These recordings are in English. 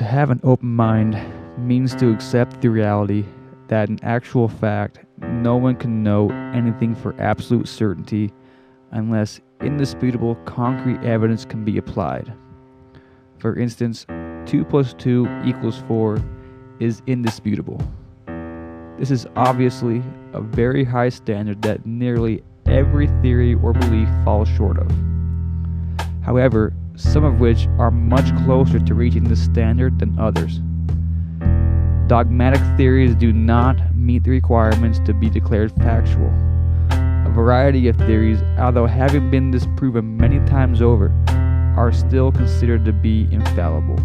have an open mind means to accept the reality that in actual fact, no one can know anything for absolute certainty unless indisputable concrete evidence can be applied. For instance, 2 + 2 = 4 is indisputable. This is obviously a very high standard that nearly every theory or belief falls short of. However, some of which are much closer to reaching this standard than others. Dogmatic theories do not meet the requirements to be declared factual. A variety of theories, although having been disproven many times over, are still considered to be infallible.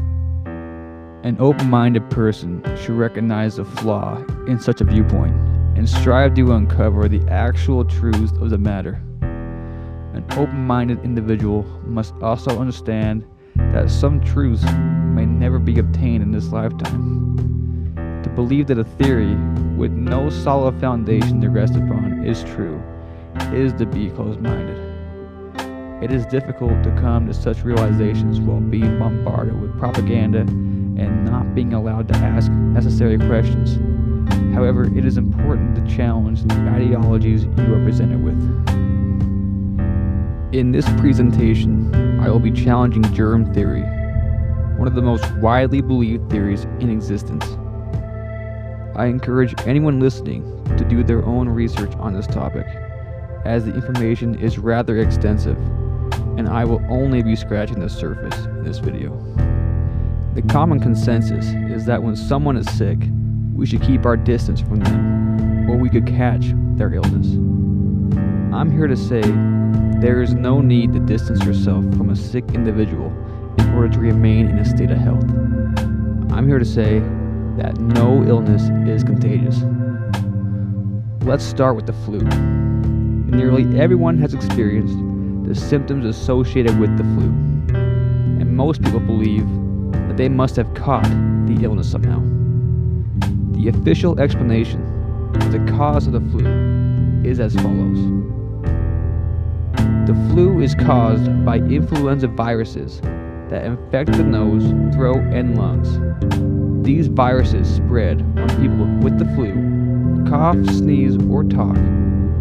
An open-minded person should recognize the flaw in such a viewpoint and strive to uncover the actual truth of the matter. An open-minded individual must also understand that some truths may never be obtained in this lifetime. To believe that a theory with no solid foundation to rest upon is true is to be closed-minded. It is difficult to come to such realizations while being bombarded with propaganda and not being allowed to ask necessary questions. However, it is important to challenge the ideologies you are presented with. In this presentation, I will be challenging germ theory, one of the most widely believed theories in existence. I encourage anyone listening to do their own research on this topic, as the information is rather extensive, and I will only be scratching the surface in this video. The common consensus is that when someone is sick, we should keep our distance from them, or we could catch their illness. I'm here to say there is no need to distance yourself from a sick individual in order to remain in a state of health. I'm here to say that no illness is contagious. Let's start with the flu. Nearly everyone has experienced the symptoms associated with the flu, and most people believe that they must have caught the illness somehow. The official explanation of the cause of the flu is as follows. The flu is caused by influenza viruses that infect the nose, throat, and lungs. These viruses spread when people with the flu cough, sneeze, or talk,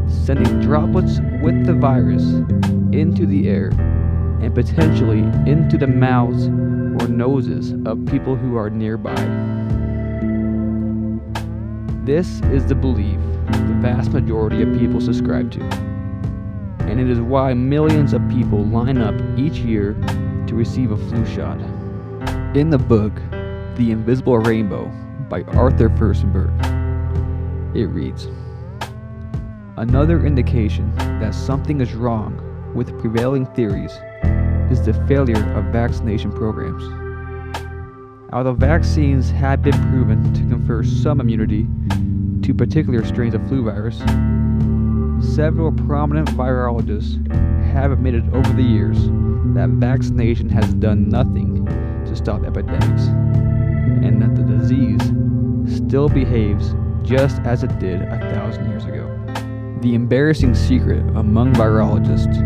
sending droplets with the virus into the air and potentially into the mouths or noses of people who are nearby. This is the belief the vast majority of people subscribe to, and it is why millions of people line up each year to receive a flu shot. In the book, The Invisible Rainbow by Arthur Furstenberg, it reads, "Another indication that something is wrong with prevailing theories is the failure of vaccination programs. Although vaccines have been proven to confer some immunity to particular strains of flu virus, several prominent virologists have admitted over the years that vaccination has done nothing to stop epidemics, and that the disease still behaves just as it did 1,000 years ago. The embarrassing secret among virologists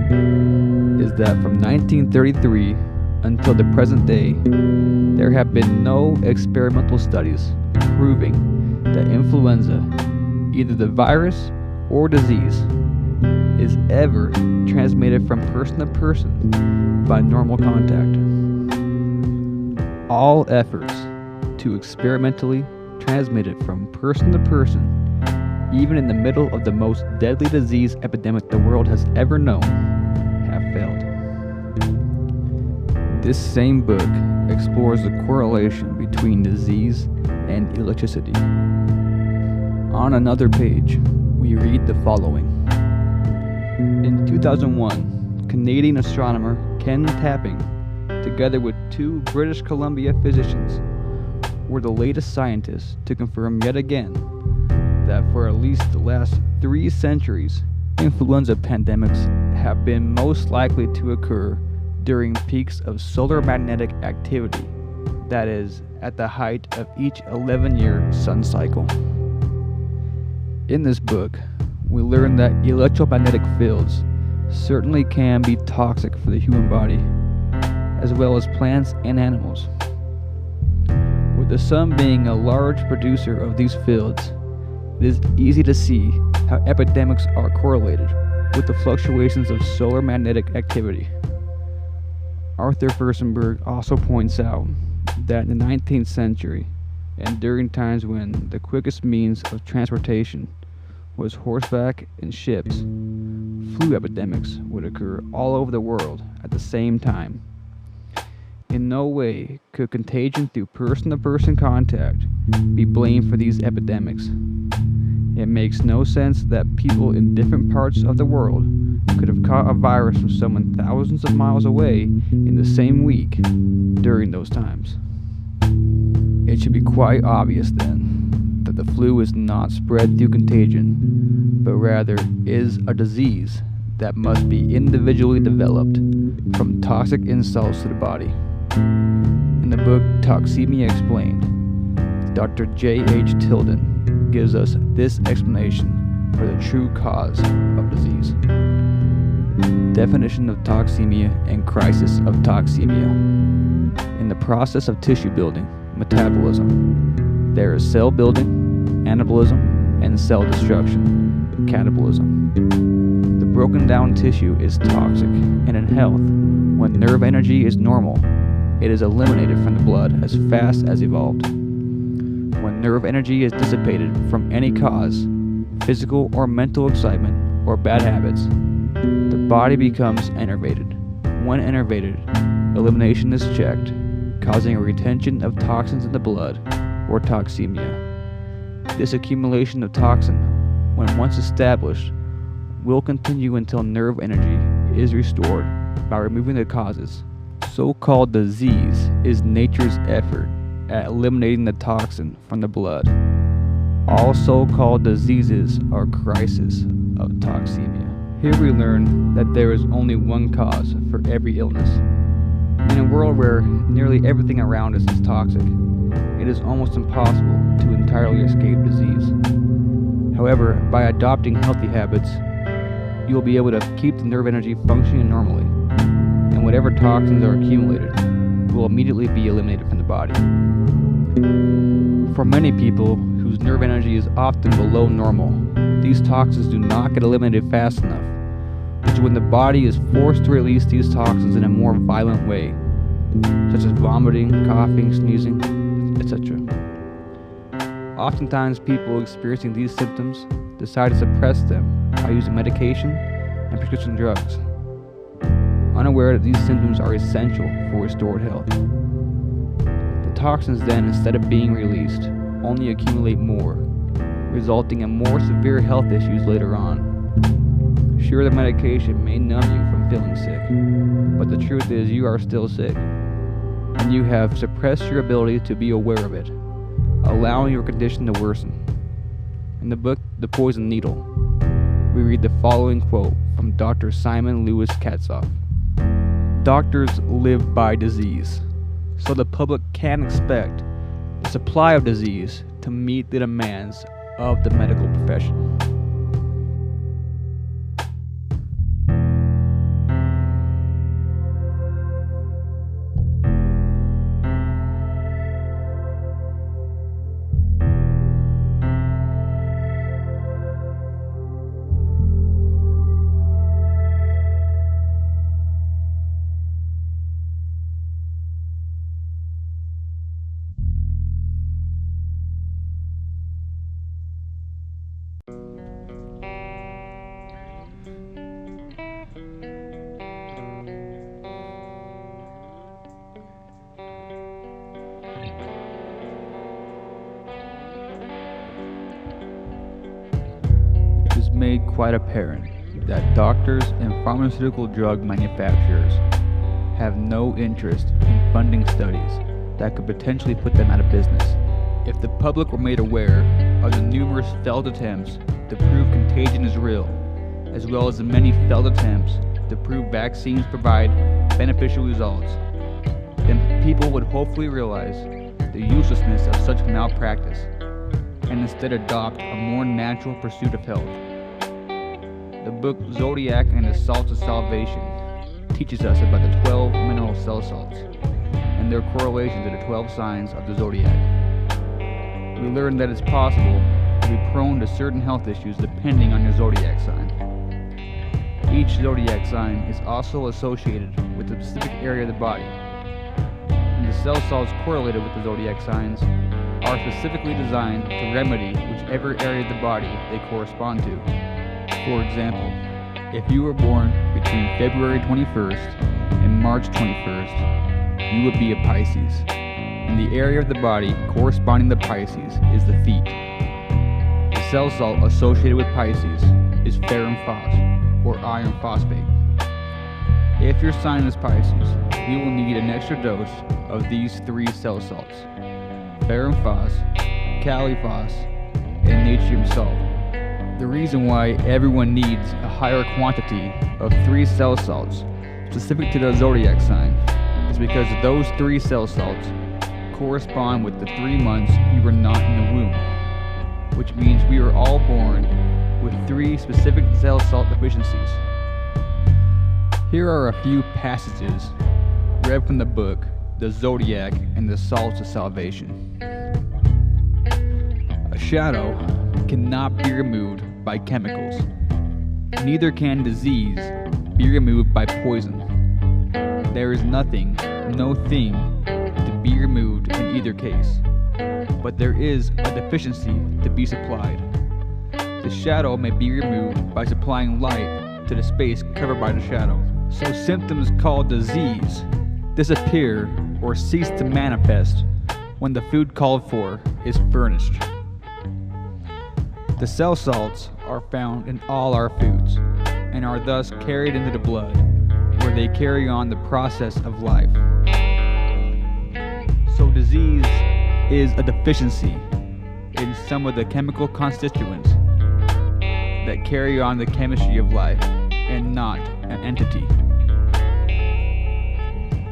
is that from 1933 until the present day, there have been no experimental studies proving that influenza, either the virus or disease, is ever transmitted from person to person by normal contact. All efforts to experimentally transmit it from person to person, even in the middle of the most deadly disease epidemic the world has ever known, have failed. This same book explores the correlation between disease and electricity. On another page, we read the following. In 2001, Canadian astronomer Ken Tapping, together with 2 British Columbia physicians, were the latest scientists to confirm yet again that for at least the last 3 centuries, influenza pandemics have been most likely to occur during peaks of solar magnetic activity, that is, at the height of each 11-year sun cycle. In this book, we learn that electromagnetic fields certainly can be toxic for the human body, as well as plants and animals. With the sun being a large producer of these fields, it is easy to see how epidemics are correlated with the fluctuations of solar magnetic activity. Arthur Furstenberg also points out that in the 19th century, and during times when the quickest means of transportation was horseback and ships, flu epidemics would occur all over the world at the same time. In no way could contagion through person-to-person contact be blamed for these epidemics. It makes no sense that people in different parts of the world could have caught a virus from someone thousands of miles away in the same week during those times. It should be quite obvious then that the flu is not spread through contagion, but rather is a disease that must be individually developed from toxic insults to the body. In the book Toxemia Explained, Dr. J.H. Tilden gives us this explanation for the true cause of disease. Definition of toxemia and crisis of toxemia. In the process of tissue building, metabolism, there is cell building, anabolism, and cell destruction, catabolism. The broken down tissue is toxic, and in health, when nerve energy is normal, it is eliminated from the blood as fast as evolved. When nerve energy is dissipated from any cause, physical or mental excitement or bad habits, the body becomes enervated. When enervated, elimination is checked, causing a retention of toxins in the blood, or toxemia. This accumulation of toxin, when once established, will continue until nerve energy is restored by removing the causes. So-called disease is nature's effort at eliminating the toxin from the blood. All so-called diseases are crises of toxemia. Here we learn that there is only one cause for every illness. In a world where nearly everything around us is toxic, it is almost impossible to entirely escape disease. However, by adopting healthy habits, you will be able to keep the nerve energy functioning normally, and whatever toxins are accumulated will immediately be eliminated from the body. For many people whose nerve energy is often below normal, these toxins do not get eliminated fast enough, which is when the body is forced to release these toxins in a more violent way, such as vomiting, coughing, sneezing, etc. Oftentimes, people experiencing these symptoms decide to suppress them by using medication and prescription drugs, unaware that these symptoms are essential for restored health. The toxins then, instead of being released, only accumulate more, resulting in more severe health issues later on. Sure, the medication may numb you from feeling sick, but the truth is you are still sick, and you have suppressed your ability to be aware of it, allowing your condition to worsen. In the book The Poison Needle, we read the following quote from Dr. Simon Lewis Katzoff. Doctors live by disease, so the public can expect the supply of disease to meet the demands of the medical profession. Made quite apparent that doctors and pharmaceutical drug manufacturers have no interest in funding studies that could potentially put them out of business. If the public were made aware of the numerous failed attempts to prove contagion is real, as well as the many failed attempts to prove vaccines provide beneficial results, then people would hopefully realize the uselessness of such malpractice and instead adopt a more natural pursuit of health. The book Zodiac and the Salts of Salvation teaches us about the 12 mineral cell salts and their correlation to the 12 signs of the Zodiac. we learn that it's possible to be prone to certain health issues depending on your zodiac sign. Each zodiac sign is also associated with a specific area of the body, and the cell salts correlated with the zodiac signs are specifically designed to remedy whichever area of the body they correspond to. For example, if you were born between February 21st and March 21st, you would be a Pisces, and the area of the body corresponding to Pisces is the feet. The cell salt associated with Pisces is ferrum phos, or iron phosphate. If your sign is Pisces, you will need an extra dose of these three cell salts: ferrum phos, kali phos, and natrium salt. The reason why everyone needs a higher quantity of 3 cell salts specific to the zodiac sign is because those 3 cell salts correspond with the 3 months you were not in the womb, which means we are all born with 3 specific cell salt deficiencies. Here are a few passages read from the book The Zodiac and the Salts of Salvation. A shadow cannot be removed by chemicals. Neither can disease be removed by poison. There is nothing, no thing, to be removed in either case, but there is a deficiency to be supplied. The shadow may be removed by supplying light to the space covered by the shadow. So symptoms called disease disappear or cease to manifest when the food called for is furnished. The cell salts are found in all our foods and are thus carried into the blood, where they carry on the process of life. So disease is a deficiency in some of the chemical constituents that carry on the chemistry of life, and not an entity.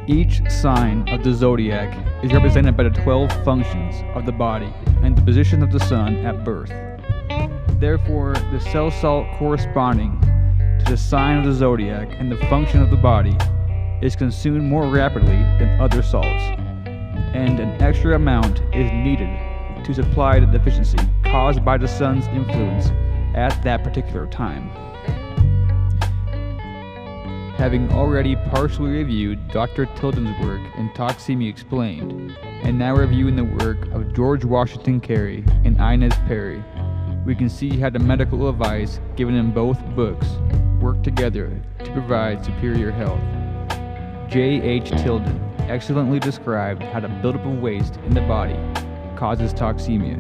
Each sign of the zodiac is represented by the 12 functions of the body and the position of the sun at birth. Therefore, the cell salt corresponding to the sign of the zodiac and the function of the body is consumed more rapidly than other salts, and an extra amount is needed to supply the deficiency caused by the sun's influence at that particular time. Having already partially reviewed Dr. Tilden's work in Toxemia Explained, and now reviewing the work of George Washington Carey and Inez Perry, we can see how the medical advice given in both books work together to provide superior health. J.H. Tilden excellently described how the buildup of waste in the body causes toxemia,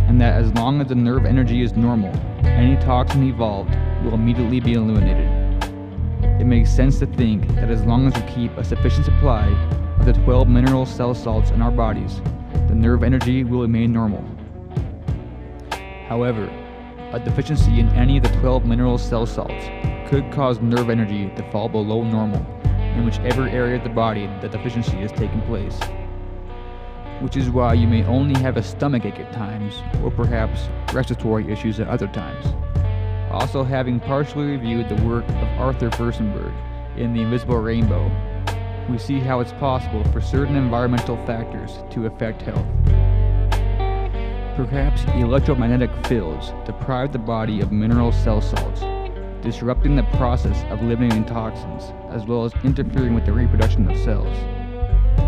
and that as long as the nerve energy is normal, any toxin evolved will immediately be eliminated. It makes sense to think that as long as we keep a sufficient supply of the 12 mineral cell salts in our bodies, the nerve energy will remain normal. However, a deficiency in any of the 12 mineral cell salts could cause nerve energy to fall below normal in whichever area of the body the deficiency has taken place, which is why you may only have a stomachache at times, or perhaps respiratory issues at other times. Also, having partially reviewed the work of Arthur Furstenberg in The Invisible Rainbow, we see how it's possible for certain environmental factors to affect health. Perhaps electromagnetic fields deprive the body of mineral cell salts, disrupting the process of eliminating toxins, as well as interfering with the reproduction of cells.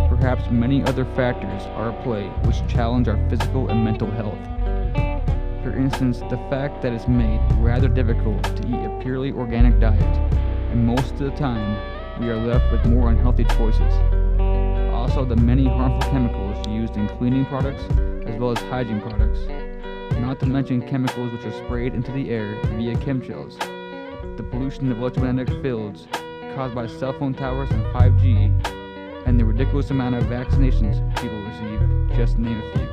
Perhaps many other factors are at play which challenge our physical and mental health. For instance, the fact that it's made rather difficult to eat a purely organic diet, and most of the time we are left with more unhealthy choices. Also, the many harmful chemicals used in cleaning products as well as hygiene products, not to mention chemicals which are sprayed into the air via chemtrails. The pollution of electromagnetic fields caused by cell phone towers and 5G, and the ridiculous amount of vaccinations people receive, just to name a few.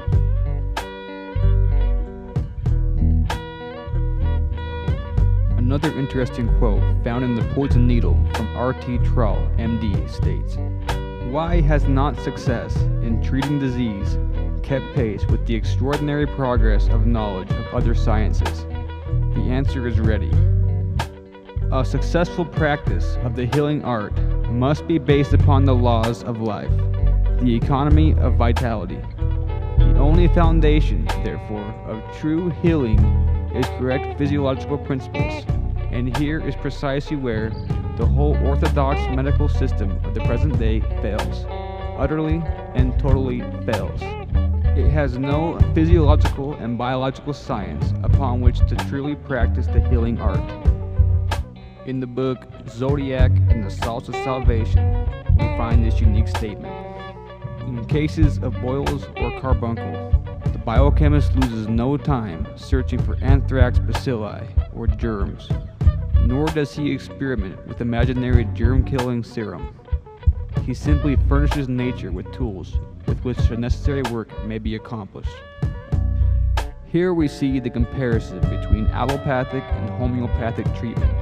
Another interesting quote found in The Poison Needle from R.T. Troll, MD, states, "Why has not success in treating disease kept pace with the extraordinary progress of knowledge of other sciences? The answer is ready. A successful practice of the healing art must be based upon the laws of life, the economy of vitality. The only foundation, therefore, of true healing is correct physiological principles, and here is precisely where the whole orthodox medical system of the present day fails, utterly and totally fails. It has no physiological and biological science upon which to truly practice the healing art. In the book Zodiac and the Salts of Salvation, we find this unique statement. In cases of boils or carbuncle, the biochemist loses no time searching for anthrax bacilli or germs, nor does he experiment with imaginary germ-killing serum. He simply furnishes nature with tools with which the necessary work may be accomplished. Here we see the comparison between allopathic and homeopathic treatment.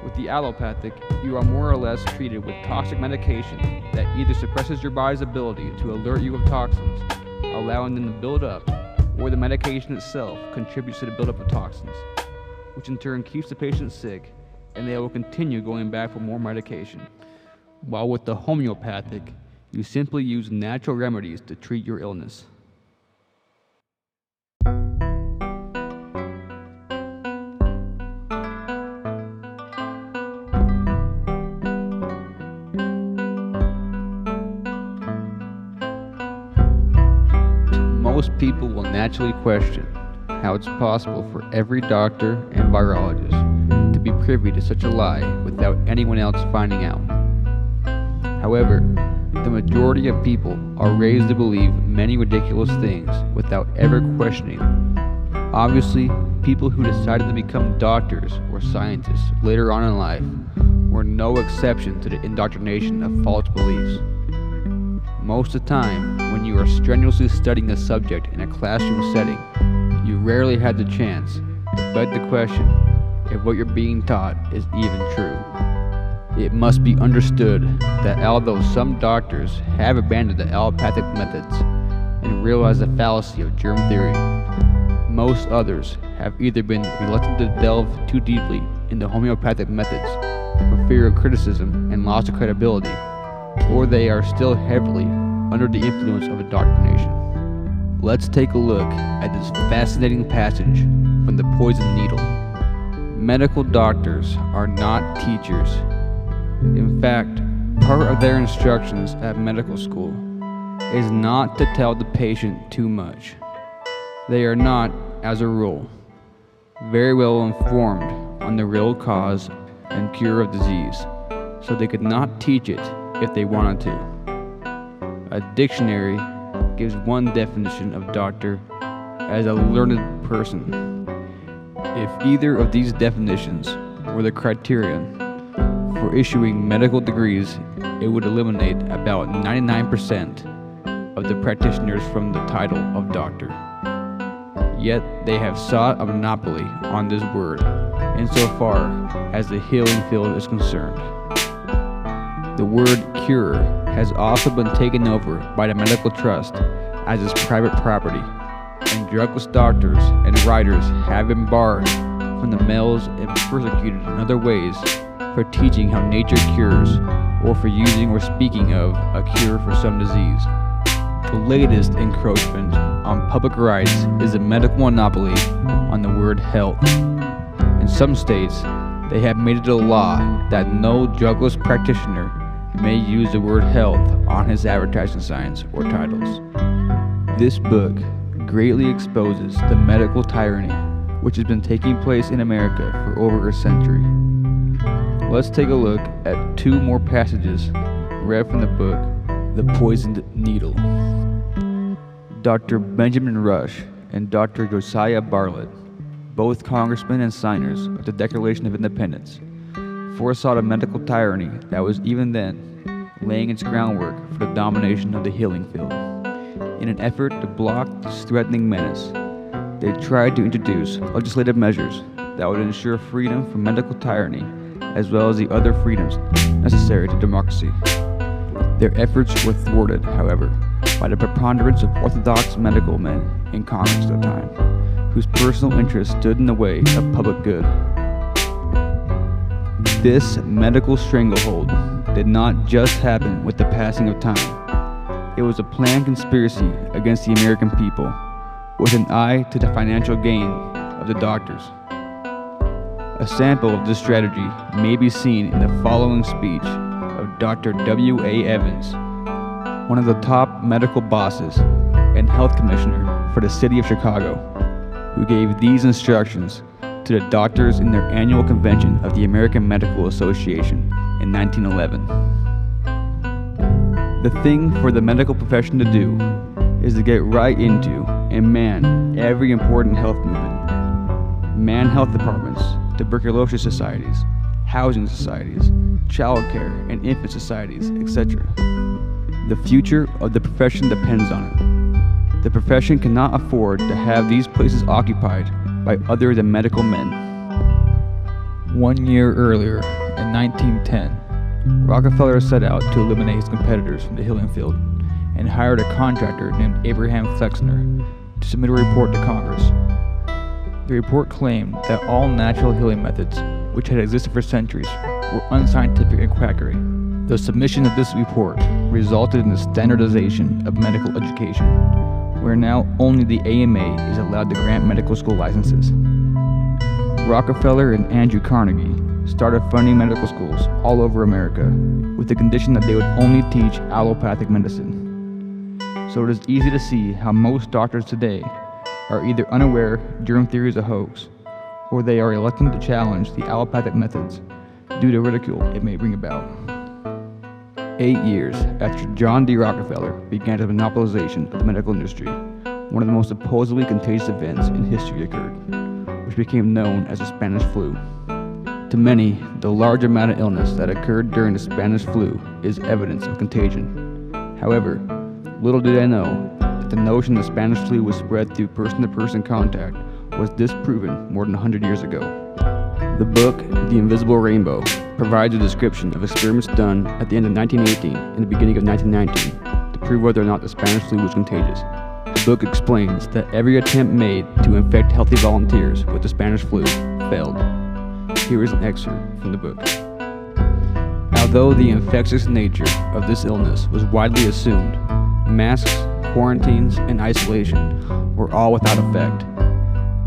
With the allopathic, you are more or less treated with toxic medication that either suppresses your body's ability to alert you of toxins, allowing them to build up, or the medication itself contributes to the buildup of toxins, which in turn keeps the patient sick, and they will continue going back for more medication. While with the homeopathic, you simply use natural remedies to treat your illness. Most people will naturally question how it's possible for every doctor and virologist to be privy to such a lie without anyone else finding out. However, the majority of people are raised to believe many ridiculous things without ever questioning them. Obviously, people who decided to become doctors or scientists later on in life were no exception to the indoctrination of false beliefs. Most of the time, when you are strenuously studying a subject in a classroom setting, you rarely have the chance to beg the question if what you're being taught is even true. It must be understood that although some doctors have abandoned the allopathic methods and realized the fallacy of germ theory, most others have either been reluctant to delve too deeply into homeopathic methods for fear of criticism and loss of credibility, or they are still heavily under the influence of indoctrination. Let's take a look at this fascinating passage from the Poison Needle. Medical doctors are not teachers. In fact, part of their instructions at medical school is not to tell the patient too much. They are not, as a rule, very well informed on the real cause and cure of disease, so they could not teach it if they wanted to. A dictionary gives one definition of doctor as a learned person. If either of these definitions were the criterion for issuing medical degrees, it would eliminate about 99% of the practitioners from the title of doctor. Yet they have sought a monopoly on this word insofar as the healing field is concerned. The word cure has also been taken over by the medical trust as its private property, and drugless doctors and writers have been barred from the mills and persecuted in other ways for teaching how nature cures, or for using or speaking of a cure for some disease. The latest encroachment on public rights is a medical monopoly on the word health. In some states, they have made it a law that no drugless practitioner may use the word health on his advertising signs or titles. This book greatly exposes the medical tyranny which has been taking place in America for over a century. Let's take a look at two more passages read from the book The Poisoned Needle. Dr. Benjamin Rush and Dr. Josiah Bartlett, both congressmen and signers of the Declaration of Independence, foresaw a medical tyranny that was even then laying its groundwork for the domination of the healing field. In an effort to block this threatening menace, they tried to introduce legislative measures that would ensure freedom from medical tyranny as well as the other freedoms necessary to democracy. Their efforts were thwarted, however, by the preponderance of orthodox medical men in Congress at the time, whose personal interests stood in the way of public good. This medical stranglehold did not just happen with the passing of time. It was a planned conspiracy against the American people, with an eye to the financial gain of the doctors. A sample of this strategy may be seen in the following speech of Dr. W.A. Evans, one of the top medical bosses and health commissioner for the city of Chicago, who gave these instructions to the doctors in their annual convention of the American Medical Association in 1911. The thing for the medical profession to do is to get right into and man every important health movement. Man health departments, tuberculosis societies, housing societies, child care and infant societies, etc. The future of the profession depends on it. The profession cannot afford to have these places occupied by other than medical men. 1 year earlier, in 1910, Rockefeller set out to eliminate his competitors from the healing field and hired a contractor named Abraham Flexner to submit a report to Congress. The report claimed that all natural healing methods, which had existed for centuries, were unscientific and quackery. The submission of this report resulted in the standardization of medical education, where now only the AMA is allowed to grant medical school licenses. Rockefeller and Andrew Carnegie started funding medical schools all over America with the condition that they would only teach allopathic medicine. So it is easy to see how most doctors today are either unaware germ theory is a hoax, or they are reluctant to challenge the allopathic methods due to ridicule it may bring about. 8 years after John D. Rockefeller began the monopolization of the medical industry, one of the most supposedly contagious events in history occurred, which became known as the Spanish flu. To many, the large amount of illness that occurred during the Spanish flu is evidence of contagion. However, little did I know that the notion the Spanish flu was spread through person-to-person contact was disproven more than 100 years ago. The book, The Invisible Rainbow, provides a description of experiments done at the end of 1918 and the beginning of 1919 to prove whether or not the Spanish flu was contagious. The book explains that every attempt made to infect healthy volunteers with the Spanish flu failed. Here is an excerpt from the book. Although the infectious nature of this illness was widely assumed, masks, quarantines, and isolation were all without effect.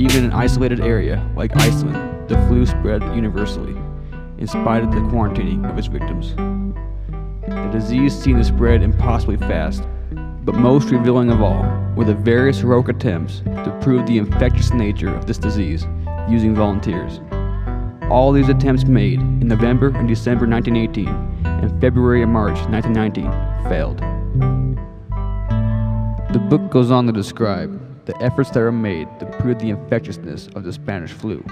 Even in an isolated area like Iceland, the flu spread universally, in spite of the quarantining of its victims. The disease seemed to spread impossibly fast, but most revealing of all were the various heroic attempts to prove the infectious nature of this disease using volunteers. All these attempts made in November and December 1918 and February and March 1919 failed. The book goes on to describe the efforts that were made to prove the infectiousness of the Spanish flu.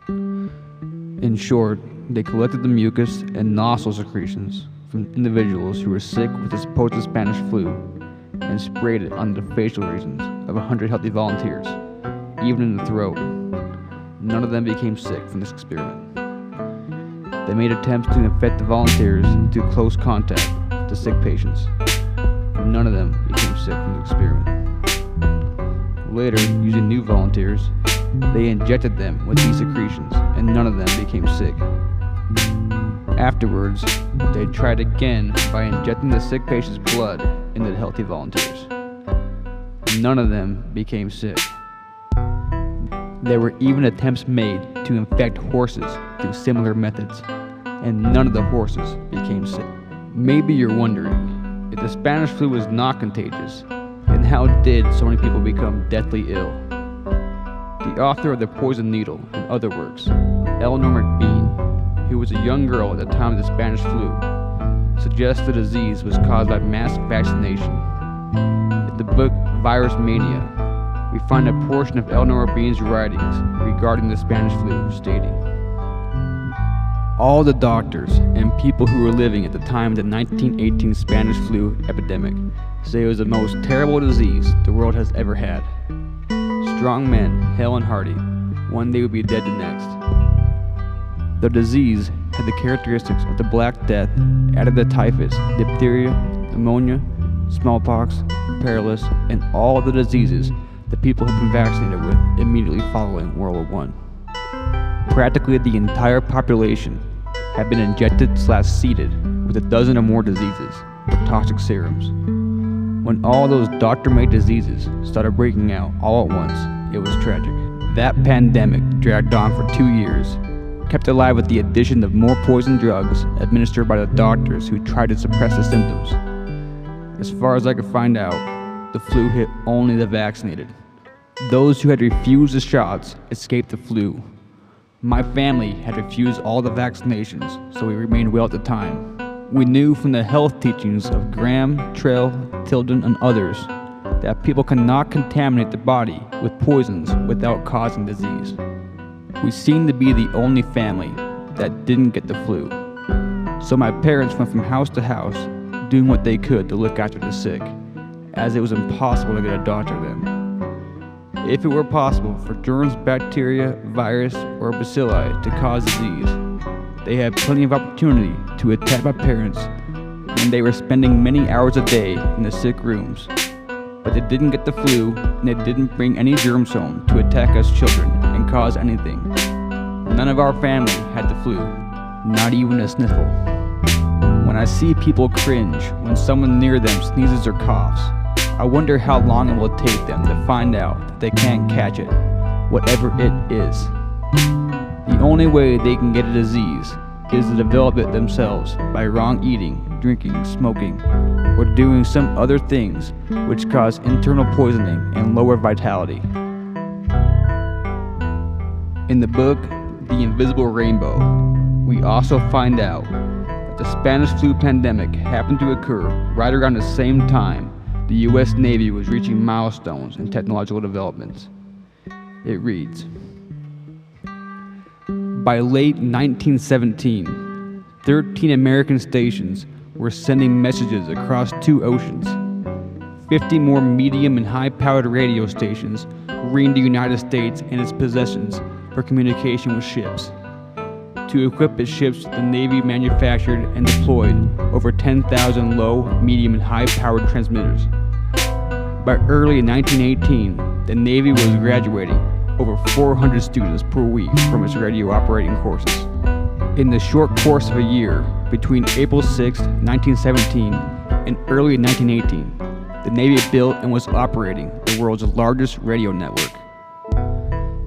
In short, they collected the mucus and nostril secretions from individuals who were sick with the supposed Spanish flu and sprayed it on the facial regions of 100 healthy volunteers, even in the throat. None of them became sick from this experiment. They made attempts to infect the volunteers through close contact with the sick patients. None of them became sick from the experiment. Later, using new volunteers, they injected them with these secretions, and none of them became sick. Afterwards, they tried again by injecting the sick patient's blood into the healthy volunteers. None of them became sick. There were even attempts made to infect horses through similar methods, and none of the horses became sick. Maybe you're wondering, if the Spanish flu was not contagious, then how did so many people become deathly ill? The author of The Poison Needle and other works, Eleanor McBean, who was a young girl at the time of the Spanish flu, suggests the disease was caused by mass vaccination. In the book Virus Mania, we find a portion of Eleanor McBean's writings regarding the Spanish flu stating, "All the doctors and people who were living at the time of the 1918 Spanish flu epidemic say it was the most terrible disease the world has ever had. Strong men, hale and hearty, one day would be dead the next. The disease had the characteristics of the Black Death added to typhus, diphtheria, pneumonia, smallpox, perilous, and all the diseases the people had been vaccinated with immediately following World War I. Practically the entire population had been injected/seeded with a dozen or more diseases or toxic serums. When all those doctor-made diseases started breaking out all at once, it was tragic. That pandemic dragged on for 2 years, kept alive with the addition of more poison drugs administered by the doctors who tried to suppress the symptoms. As far as I could find out, the flu hit only the vaccinated. Those who had refused the shots escaped the flu. My family had refused all the vaccinations, so we remained well at the time. We knew from the health teachings of Graham, Trell, Tilden, and others that people cannot contaminate the body with poisons without causing disease. We seemed to be the only family that didn't get the flu. So my parents went from house to house, doing what they could to look after the sick, as it was impossible to get a doctor then. If it were possible for germs, bacteria, virus, or bacilli to cause disease, they had plenty of opportunity to attack my parents when they were spending many hours a day in the sick rooms. But they didn't get the flu, and they didn't bring any germs home to attack us children and cause anything. None of our family had the flu, not even a sniffle. When I see people cringe when someone near them sneezes or coughs, I wonder how long it will take them to find out that they can't catch it, whatever it is. The only way they can get a disease is to develop it themselves by wrong eating, drinking, smoking, or doing some other things which cause internal poisoning and lower vitality. In the book, The Invisible Rainbow, we also find out that the Spanish flu pandemic happened to occur right around the same time the U.S. Navy was reaching milestones in technological developments. It reads, by late 1917, 13 American stations were sending messages across 2 oceans. 50 more medium and high-powered radio stations ringed the United States and its possessions for communication with ships. To equip its ships, the Navy manufactured and deployed over 10,000 low, medium, and high-powered transmitters. By early 1918, the Navy was graduating over 400 students per week from its radio operating courses. In the short course of a year, between April 6, 1917 and early 1918, the Navy built and was operating the world's largest radio network.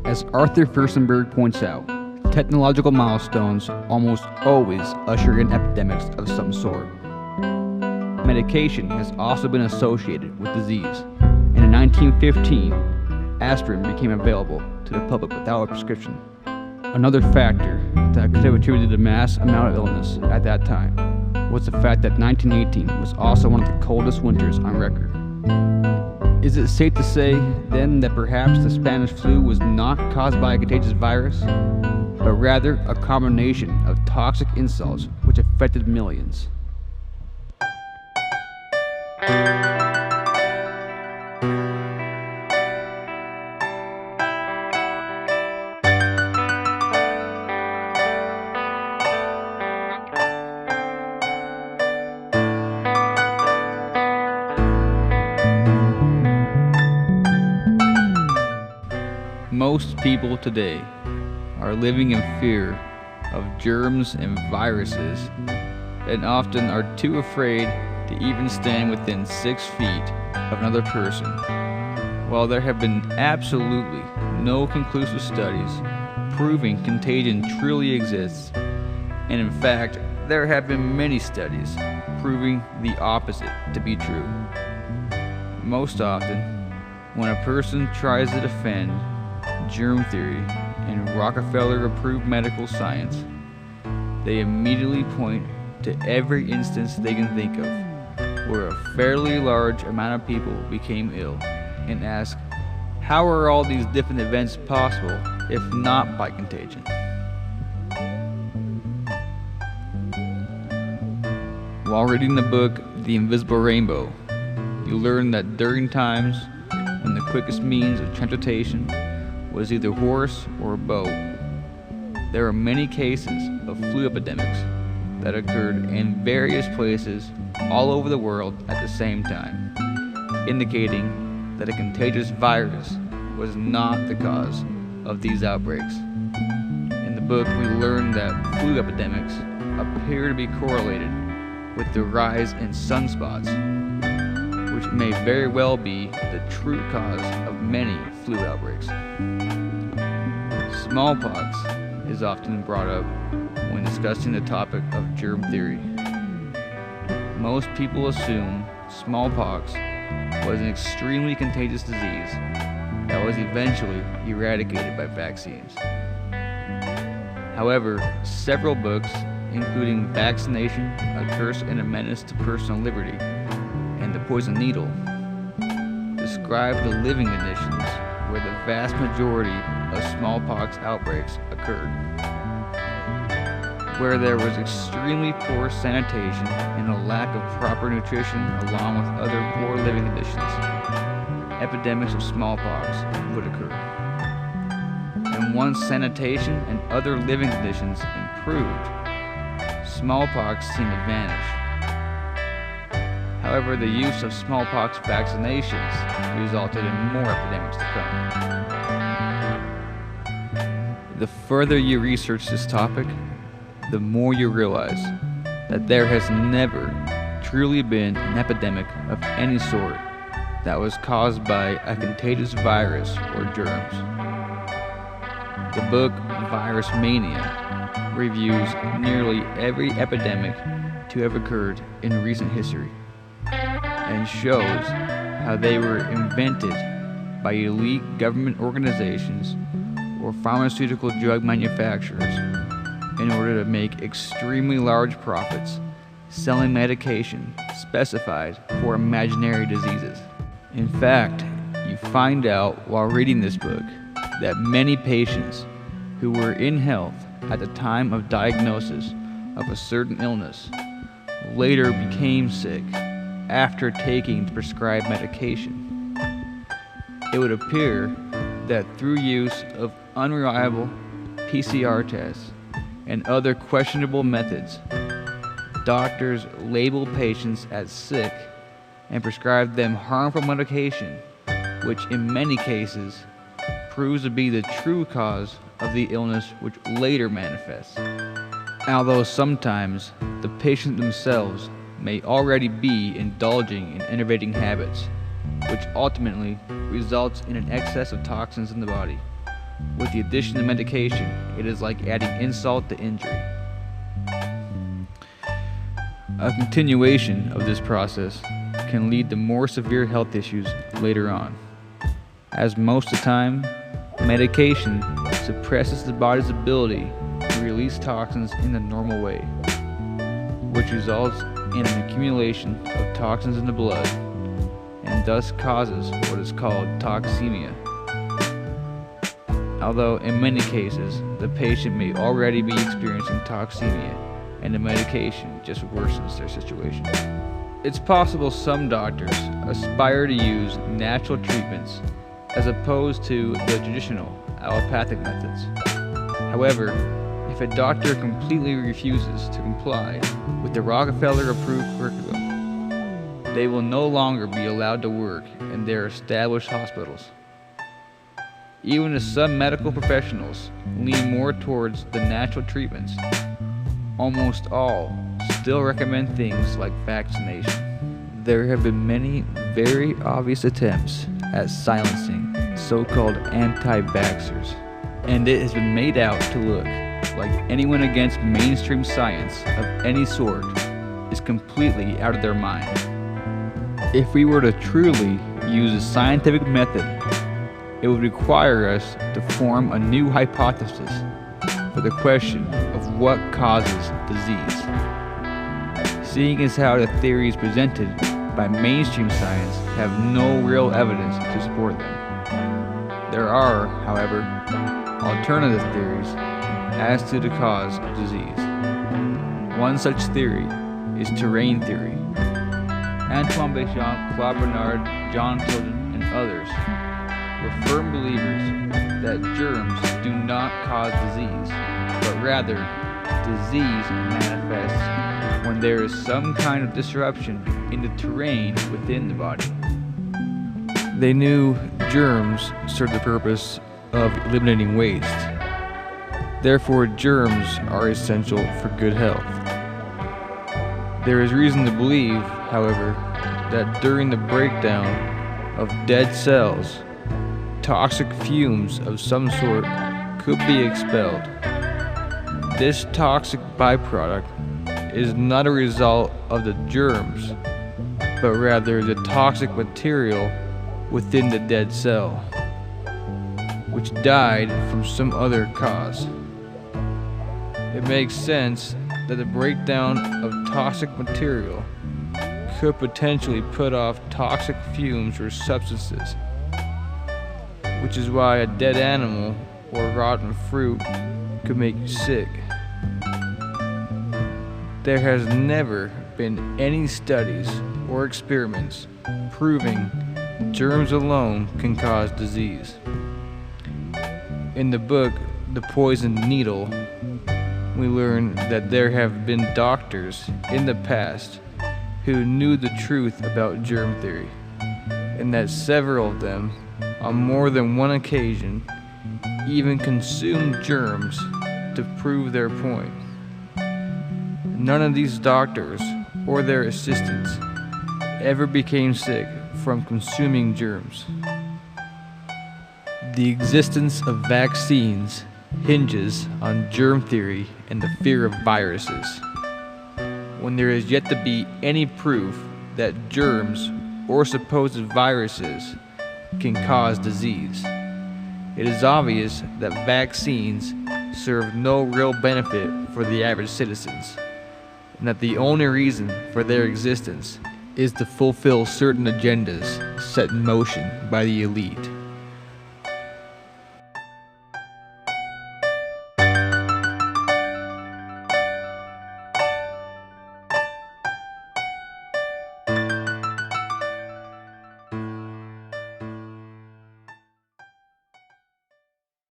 As Arthur Furstenberg points out, technological milestones almost always usher in epidemics of some sort. Medication has also been associated with disease, and in 1915, aspirin became available to the public without a prescription. Another factor that could have attributed the mass amount of illness at that time was the fact that 1918 was also one of the coldest winters on record. Is it safe to say, then, that perhaps the Spanish flu was not caused by a contagious virus, but rather a combination of toxic insults which affected millions? Most people today are living in fear of germs and viruses, and often are too afraid to even stand within 6 feet of another person. While there have been absolutely no conclusive studies proving contagion truly exists, and in fact, there have been many studies proving the opposite to be true. Most often, when a person tries to defend germ theory and Rockefeller-approved medical science, they immediately point to every instance they can think of where a fairly large amount of people became ill, and ask, how are all these different events possible if not by contagion? While reading the book The Invisible Rainbow, you learn that during times when the quickest means of transportation was either horse or boat, there are many cases of flu epidemics that occurred in various places all over the world at the same time, indicating that a contagious virus was not the cause of these outbreaks. In the book, we learn that flu epidemics appear to be correlated with the rise in sunspots, which may very well be the true cause of many flu outbreaks. Smallpox is often brought up when discussing the topic of germ theory. Most people assume smallpox was an extremely contagious disease that was eventually eradicated by vaccines. However, several books, including Vaccination, A Curse and a Menace to Personal Liberty, and The Poison Needle, describe the living conditions where the vast majority of smallpox outbreaks occurred, where there was extremely poor sanitation and a lack of proper nutrition along with other poor living conditions. Epidemics of smallpox would occur. And once sanitation and other living conditions improved, smallpox seemed to vanish. However, the use of smallpox vaccinations resulted in more epidemics to come. The further you research this topic, the more you realize that there has never truly been an epidemic of any sort that was caused by a contagious virus or germs. The book Virus Mania reviews nearly every epidemic to have occurred in recent history and shows how they were invented by elite government organizations or pharmaceutical drug manufacturers in order to make extremely large profits selling medication specified for imaginary diseases. In fact, you find out while reading this book that many patients who were in health at the time of diagnosis of a certain illness later became sick after taking the prescribed medication. It would appear that through use of unreliable PCR tests and other questionable methods, doctors label patients as sick and prescribe them harmful medication, which in many cases proves to be the true cause of the illness which later manifests. Although sometimes the patient themselves may already be indulging in innovating habits, which ultimately results in an excess of toxins in the body. With the addition of medication, it is like adding insult to injury. A continuation of this process can lead to more severe health issues later on, as most of the time, medication suppresses the body's ability to release toxins in the normal way, which results in an accumulation of toxins in the blood and thus causes what is called toxemia. Although in many cases, the patient may already be experiencing toxemia and the medication just worsens their situation. It's possible some doctors aspire to use natural treatments as opposed to the traditional allopathic methods. However, if a doctor completely refuses to comply with the Rockefeller-approved curriculum, they will no longer be allowed to work in their established hospitals. Even as some medical professionals lean more towards the natural treatments, almost all still recommend things like vaccination. There have been many very obvious attempts at silencing so-called anti-vaxxers, and it has been made out to look like anyone against mainstream science of any sort is completely out of their mind. If we were to truly use a scientific method, it would require us to form a new hypothesis for the question of what causes disease. Seeing as how the theories presented by mainstream science have no real evidence to support them. There are, however, alternative theories as to the cause of disease. One such theory is terrain theory. Antoine Béchamp, Claude Bernard, John Tilden, and others were firm believers that germs do not cause disease, but rather disease manifests when there is some kind of disruption in the terrain within the body. They knew germs serve the purpose of eliminating waste. Therefore, germs are essential for good health. There is reason to believe, however, that during the breakdown of dead cells, toxic fumes of some sort could be expelled. This toxic byproduct is not a result of the germs, but rather the toxic material within the dead cell, which died from some other cause. It makes sense that the breakdown of toxic material could potentially put off toxic fumes or substances, which is why a dead animal or rotten fruit could make you sick. There has never been any studies or experiments proving germs alone can cause disease. In the book, The Poisoned Needle, we learn that there have been doctors in the past who knew the truth about germ theory, and that several of them, on more than one occasion, even consumed germs to prove their point. None of these doctors or their assistants ever became sick from consuming germs. The existence of vaccines hinges on germ theory and the fear of viruses, when there is yet to be any proof that germs or supposed viruses can cause disease. It is obvious that vaccines serve no real benefit for the average citizens, and that the only reason for their existence is to fulfill certain agendas set in motion by the elite.